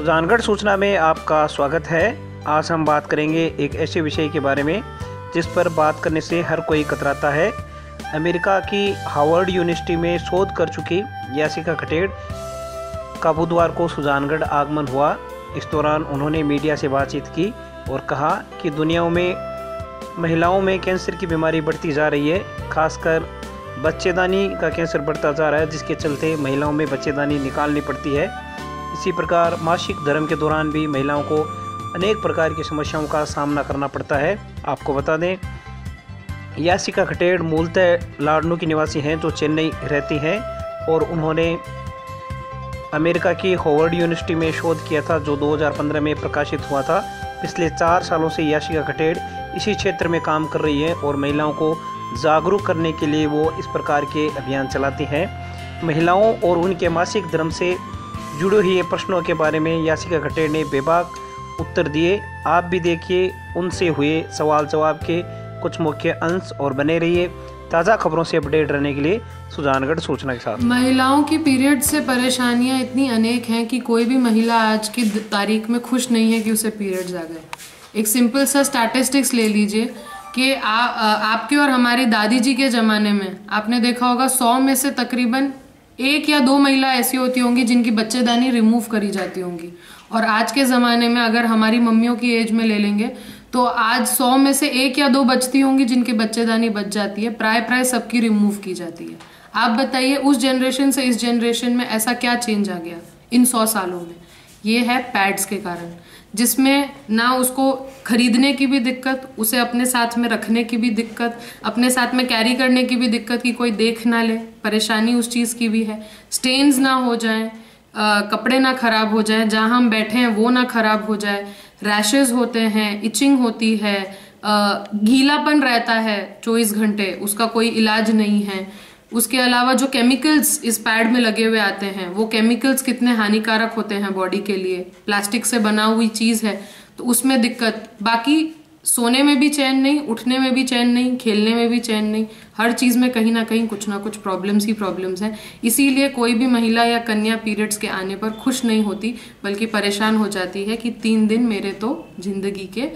सुजानगढ़ सूचना में आपका स्वागत है। आज हम बात करेंगे एक ऐसे विषय के बारे में जिस पर बात करने से हर कोई कतराता है। अमेरिका की हार्वर्ड यूनिवर्सिटी में शोध कर चुकी यासिका खटेड़ का बुधवार को सुजानगढ़ आगमन हुआ। इस दौरान उन्होंने मीडिया से बातचीत की और कहा कि दुनिया में महिलाओं में कैंसर की बीमारी बढ़ती जा रही है, खासकर बच्चेदानी का कैंसर बढ़ता जा रहा है, जिसके चलते महिलाओं में बच्चेदानी निकालनी पड़ती है। इसी प्रकार मासिक धर्म के दौरान भी महिलाओं को अनेक प्रकार की समस्याओं का सामना करना पड़ता है। आपको बता दें, यासिका खटेड़ मूलतः लाडनू की निवासी हैं जो चेन्नई रहती हैं और उन्होंने अमेरिका की हार्वर्ड यूनिवर्सिटी में शोध किया था जो 2015 में प्रकाशित हुआ था। पिछले 4 सालों से यासिका खटेड़ इसी क्षेत्र में काम कर रही है और महिलाओं को जागरूक करने के लिए वो इस प्रकार के अभियान चलाती हैं। महिलाओं और उनके मासिक धर्म से जुड़े हुए प्रश्नों के बारे में यासिका खटेड़ ने बेबाक उत्तर दिए। आप भी देखिए उनसे हुए सवाल जवाब के कुछ मुख्य अंश और बने रहिए ताज़ा खबरों से अपडेट रहने के लिए सुजानगढ़ सूचना के साथ। महिलाओं की पीरियड से परेशानियां इतनी अनेक हैं कि कोई भी महिला आज की तारीख में खुश नहीं है कि उसे पीरियड्स आ गए। एक सिंपल सा स्टैटिस्टिक्स ले लीजिए कि आपके और हमारी दादी जी के ज़माने में आपने देखा होगा 100 में से तकरीबन 1 या 2 महिला ऐसी होती होंगी जिनकी बच्चेदानी रिमूव करी जाती होंगी। और आज के ज़माने में अगर हमारी मम्मियों की एज में ले लेंगे तो आज 100 में से 1 या 2 बचती होंगी जिनकी बच्चेदानी बच जाती है, प्राय सबकी रिमूव की जाती है। आप बताइए उस जनरेशन से इस जनरेशन में ऐसा क्या चेंज आ गया इन 100 सालों में? ये है पैड्स के कारण, जिसमें ना उसको खरीदने की भी दिक्कत, उसे अपने साथ में रखने की भी दिक्कत, अपने साथ में कैरी करने की भी दिक्कत कि कोई देख ना ले, परेशानी उस चीज़ की भी है। स्टेन्स ना हो जाएं, कपड़े ना खराब हो जाएं, जहाँ हम बैठे हैं वो ना खराब हो जाए, रैशेज होते हैं, इचिंग होती है, गीलापन रहता है 24 घंटे, उसका कोई इलाज नहीं है। उसके अलावा जो केमिकल्स इस पैड में लगे हुए आते हैं वो केमिकल्स कितने हानिकारक होते हैं बॉडी के लिए। प्लास्टिक से बना हुई चीज़ है तो उसमें दिक्कत। बाकी सोने में भी चैन नहीं, उठने में भी चैन नहीं, खेलने में भी चैन नहीं, हर चीज़ में कहीं ना कहीं कुछ ना कुछ प्रॉब्लम्स ही प्रॉब्लम्स हैं। इसीलिए कोई भी महिला या कन्या पीरियड्स के आने पर खुश नहीं होती बल्कि परेशान हो जाती है कि 3 दिन मेरे तो जिंदगी के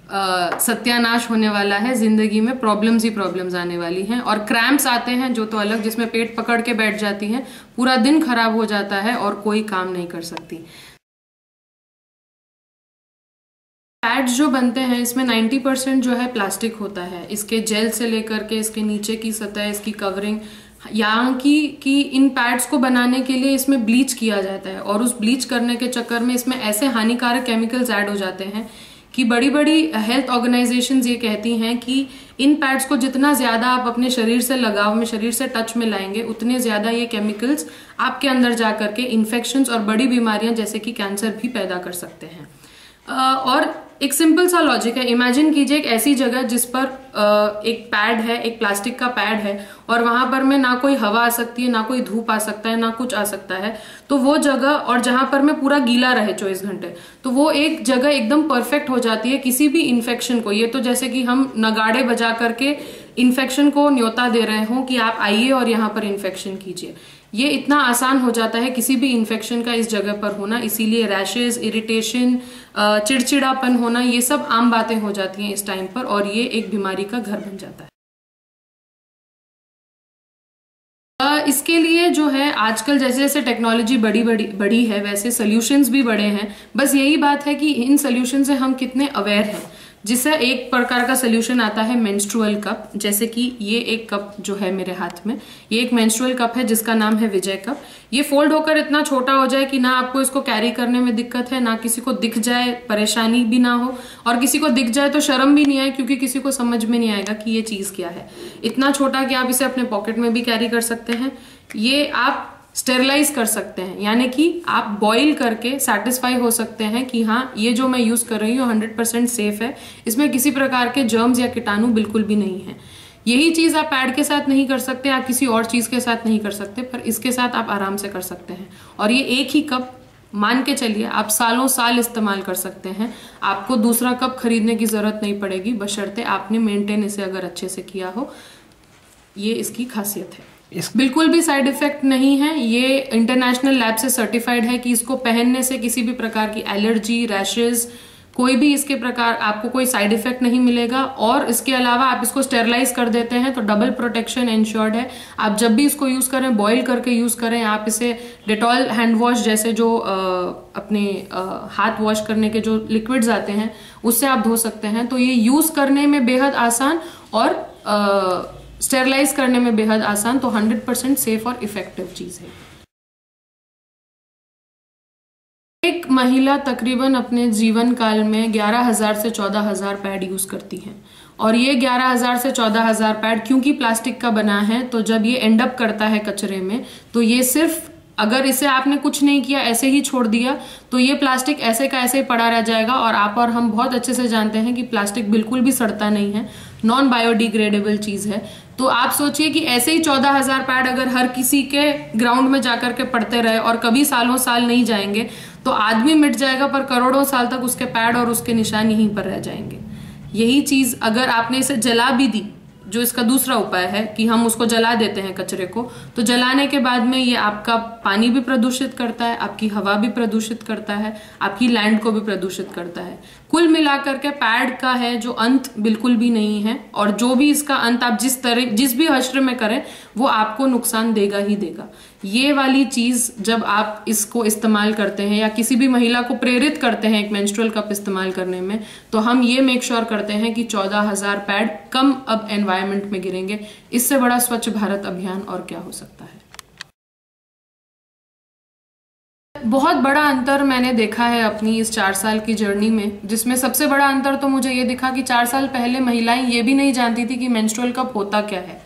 सत्यानाश होने वाला है, जिंदगी में प्रॉब्लम्स ही प्रॉब्लम्स आने वाली हैं। और क्रैम्प्स आते हैं जो तो अलग, जिसमें पेट पकड़ के बैठ जाती हैं, पूरा दिन खराब हो जाता है और कोई काम नहीं कर सकती। पैड्स जो बनते हैं इसमें 90% जो है प्लास्टिक होता है। इसके जेल से लेकर के इसके नीचे की सतह, इसकी कवरिंग, यहाँ की इन पैड्स को बनाने के लिए इसमें ब्लीच किया जाता है और उस ब्लीच करने के चक्कर में इसमें ऐसे हानिकारक केमिकल्स ऐड हो जाते हैं कि बड़ी बड़ी हेल्थ ऑर्गेनाइजेशंस ये कहती हैं कि इन पैड्स को जितना ज़्यादा आप अपने शरीर से लगाव में, शरीर से टच में लाएंगे, उतने ज़्यादा ये केमिकल्स आपके अंदर जा करके इन्फेक्शंस और बड़ी बीमारियां जैसे कि कैंसर भी पैदा कर सकते हैं। और एक सिंपल सा लॉजिक है, इमेजिन कीजिए एक ऐसी जगह जिस पर एक पैड है, एक प्लास्टिक का पैड है और वहां पर में ना कोई हवा आ सकती है, ना कोई धूप आ सकता है, ना कुछ आ सकता है। तो वो जगह, और जहां पर में पूरा गीला रहे 24 घंटे, तो वो एक जगह एकदम परफेक्ट हो जाती है किसी भी इन्फेक्शन को। ये तो जैसे कि हम नगाड़े बजा करके इन्फेक्शन को न्योता दे रहे हों कि आप आइए और यहाँ पर इन्फेक्शन कीजिए। ये इतना आसान हो जाता है किसी भी इन्फेक्शन का इस जगह पर होना। इसीलिए रैशेज, इरिटेशन, चिड़चिड़ापन होना, ये सब आम बातें हो जाती हैं इस टाइम पर और ये एक बीमारी का घर बन जाता है। इसके लिए जो है आजकल जैसे जैसे टेक्नोलॉजी बड़ी है वैसे सोल्यूशंस भी बड़े हैं। बस यही बात है कि इन सोल्यूशन से हम कितने अवेयर हैं। जिससे एक प्रकार का सोल्यूशन आता है मेंस्ट्रुअल कप। जैसे कि ये एक कप जो है मेरे हाथ में, ये एक मेंस्ट्रुअल कप है जिसका नाम है विजय कप। ये फोल्ड होकर इतना छोटा हो जाए कि ना आपको इसको कैरी करने में दिक्कत है, ना किसी को दिख जाए, परेशानी भी ना हो, और किसी को दिख जाए तो शर्म भी नहीं आए क्योंकि किसी को समझ में नहीं आएगा कि ये चीज़ क्या है। इतना छोटा कि आप इसे अपने पॉकेट में भी कैरी कर सकते हैं। ये आप स्टेरलाइज कर सकते हैं, यानी कि आप बॉईल करके सेटिस्फाई हो सकते हैं कि हाँ ये जो मैं यूज कर रही हूँ 100% सेफ है, इसमें किसी प्रकार के जर्म्स या कीटाणु बिल्कुल भी नहीं है। यही चीज आप पैड के साथ नहीं कर सकते, आप किसी और चीज के साथ नहीं कर सकते, पर इसके साथ आप आराम से कर सकते हैं। और ये एक ही कप मान के चलिए आप सालों साल इस्तेमाल कर सकते हैं। आपको दूसरा कप खरीदने की जरूरत नहीं पड़ेगी, बशर्ते आपने मेंटेन इसे अगर अच्छे से किया हो। ये इसकी खासियत है। बिल्कुल भी साइड इफेक्ट नहीं है। ये इंटरनेशनल लैब से सर्टिफाइड है कि इसको पहनने से किसी भी प्रकार की एलर्जी, रैशेज, कोई भी इसके प्रकार आपको कोई साइड इफेक्ट नहीं मिलेगा। और इसके अलावा आप इसको स्टेरलाइज कर देते हैं तो डबल प्रोटेक्शन इंश्योर्ड है। आप जब भी इसको यूज करें बॉईल करके यूज करें। आप इसे डेटॉल हैंड वॉश जैसे जो अपने हाथ वॉश करने के जो लिक्विड्स आते हैं उससे आप धो सकते हैं। तो ये यूज करने में बेहद आसान और स्टेरलाइज करने में बेहद आसान, तो 100% सेफ और इफेक्टिव चीज है। एक महिला तकरीबन अपने जीवन काल में 11,000 से 14,000 पैड यूज करती है। और ये 11,000 से 14,000 पैड क्योंकि प्लास्टिक का बना है, तो जब ये एंड अप करता है कचरे में, तो ये सिर्फ अगर इसे आपने कुछ नहीं किया, ऐसे ही छोड़ दिया, तो ये प्लास्टिक ऐसे का ऐसे ही पड़ा रह जाएगा। और आप और हम बहुत अच्छे से जानते हैं कि प्लास्टिक बिल्कुल भी सड़ता नहीं है, नॉन बायोडिग्रेडेबल चीज है। तो आप सोचिए कि ऐसे ही 14,000 पैड अगर हर किसी के ग्राउंड में जाकर के पड़ते रहे और कभी सालों साल नहीं जाएंगे, तो आदमी मिट जाएगा पर करोड़ों साल तक उसके पैड और उसके निशान यहीं पर रह जाएंगे। यही चीज अगर आपने इसे जला भी दी, जो इसका दूसरा उपाय है कि हम उसको जला देते हैं कचरे को, तो जलाने के बाद में ये आपका पानी भी प्रदूषित करता है, आपकी हवा भी प्रदूषित करता है, आपकी लैंड को भी प्रदूषित करता है। कुल मिलाकर के पैड का है जो अंत बिल्कुल भी नहीं है, और जो भी इसका अंत आप जिस भी हश्र में करें वो आपको नुकसान देगा ही देगा। ये वाली चीज जब आप इसको इस्तेमाल करते हैं या किसी भी महिला को प्रेरित करते हैं एक मेंस्ट्रुअल कप इस्तेमाल करने में, तो हम ये मेक श्योर करते हैं कि 14,000 पैड कम अब एनवायरमेंट में गिरेंगे। इससे बड़ा स्वच्छ भारत अभियान और क्या हो सकता है। बहुत बड़ा अंतर मैंने देखा है अपनी इस 4 साल की जर्नी में, जिसमें सबसे बड़ा अंतर तो मुझे ये दिखा कि 4 साल पहले महिलाएं ये भी नहीं जानती थी कि मेंस्ट्रुअल कप होता क्या है,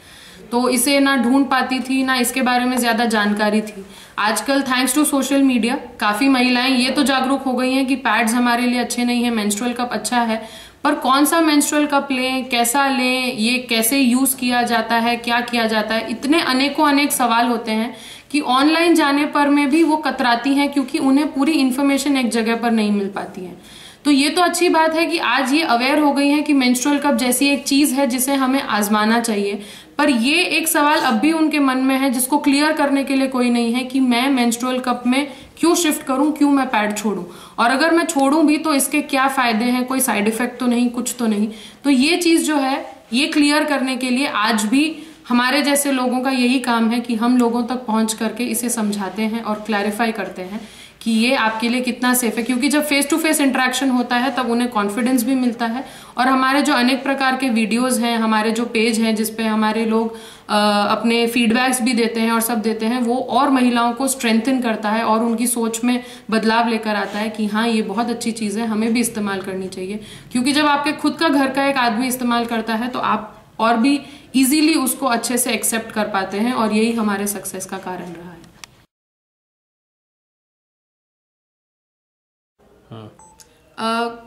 तो इसे ना ढूंढ पाती थी, ना इसके बारे में ज्यादा जानकारी थी। आजकल थैंक्स टू सोशल मीडिया काफी महिलाएं ये तो जागरूक हो गई हैं कि पैड्स हमारे लिए अच्छे नहीं है, मेंस्ट्रुअल कप अच्छा है, पर कौन सा मेंस्ट्रुअल कप लें, कैसा लें, ये कैसे यूज किया जाता है, क्या किया जाता है, इतने अनेकों अनेक सवाल होते हैं कि ऑनलाइन जाने पर में भी वो कतराती हैं क्योंकि उन्हें पूरी इन्फॉर्मेशन एक जगह पर नहीं मिल पाती है। तो ये तो अच्छी बात है कि आज ये अवेयर हो गई है कि मेंस्ट्रुअल कप जैसी एक चीज है जिसे हमें आजमाना चाहिए, पर ये एक सवाल अब भी उनके मन में है जिसको क्लियर करने के लिए कोई नहीं है कि मैं मेंस्ट्रुअल कप में क्यों शिफ्ट करूं, क्यों मैं पैड छोड़ूं, और अगर मैं छोड़ूं भी तो इसके क्या फायदे हैं, कोई साइड इफेक्ट तो नहीं, कुछ तो नहीं। तो ये चीज जो है ये क्लियर करने के लिए आज भी हमारे जैसे लोगों का यही काम है कि हम लोगों तक पहुंच करके इसे समझाते हैं और क्लैरिफाई करते हैं कि ये आपके लिए कितना सेफ है। क्योंकि जब फेस टू फेस इंटरेक्शन होता है तब उन्हें कॉन्फिडेंस भी मिलता है। और हमारे जो अनेक प्रकार के वीडियोस हैं, हमारे जो पेज हैं जिसपे हमारे लोग अपने फीडबैक्स भी देते हैं और सब देते हैं, वो और महिलाओं को स्ट्रेंथन करता है और उनकी सोच में बदलाव लेकर आता है कि हाँ ये बहुत अच्छी चीज है, हमें भी इस्तेमाल करनी चाहिए। क्योंकि जब आपके खुद का घर का एक आदमी इस्तेमाल करता है तो आप और भी इजीली उसको अच्छे से एक्सेप्ट कर पाते हैं, और यही हमारे सक्सेस का कारण रहा है।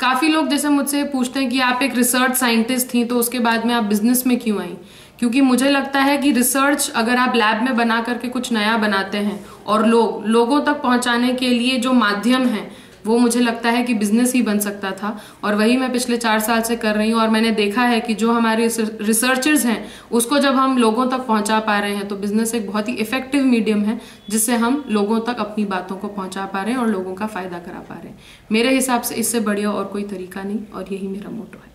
काफी लोग जैसे मुझसे पूछते हैं कि आप एक रिसर्च साइंटिस्ट थी तो उसके बाद में आप बिजनेस में क्यों आई। क्योंकि मुझे लगता है कि रिसर्च अगर आप लैब में बना करके कुछ नया बनाते हैं और लोगों तक पहुंचाने के लिए जो माध्यम है वो मुझे लगता है कि बिजनेस ही बन सकता था, और वही मैं पिछले 4 साल से कर रही हूँ। और मैंने देखा है कि जो हमारे रिसर्चर्स हैं उसको जब हम लोगों तक पहुंचा पा रहे हैं तो बिजनेस एक बहुत ही इफेक्टिव मीडियम है जिससे हम लोगों तक अपनी बातों को पहुंचा पा रहे हैं और लोगों का फायदा करा पा रहे हैं। मेरे हिसाब से इससे बढ़िया और कोई तरीका नहीं, और यही मेरा मोटो है।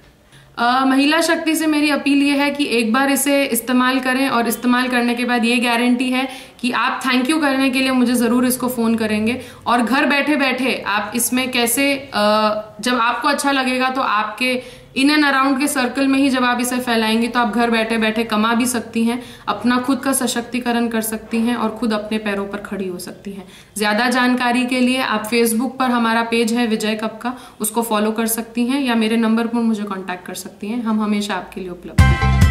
महिला शक्ति से मेरी अपील ये है कि एक बार इसे इस्तेमाल करें, और इस्तेमाल करने के बाद ये गारंटी है कि आप थैंक यू करने के लिए मुझे जरूर इसको फोन करेंगे। और घर बैठे बैठे आप इसमें कैसे जब आपको अच्छा लगेगा तो आपके इन एंड अराउंड के सर्कल में ही जब आप इसे फैलाएंगे तो आप घर बैठे बैठे कमा भी सकती हैं, अपना खुद का सशक्तिकरण कर सकती हैं और खुद अपने पैरों पर खड़ी हो सकती हैं। ज्यादा जानकारी के लिए आप फेसबुक पर हमारा पेज है विजय कप का, उसको फॉलो कर सकती हैं, या मेरे नंबर पर मुझे कांटेक्ट कर सकती हैं। हम हमेशा आपके लिए उपलब्ध हैं।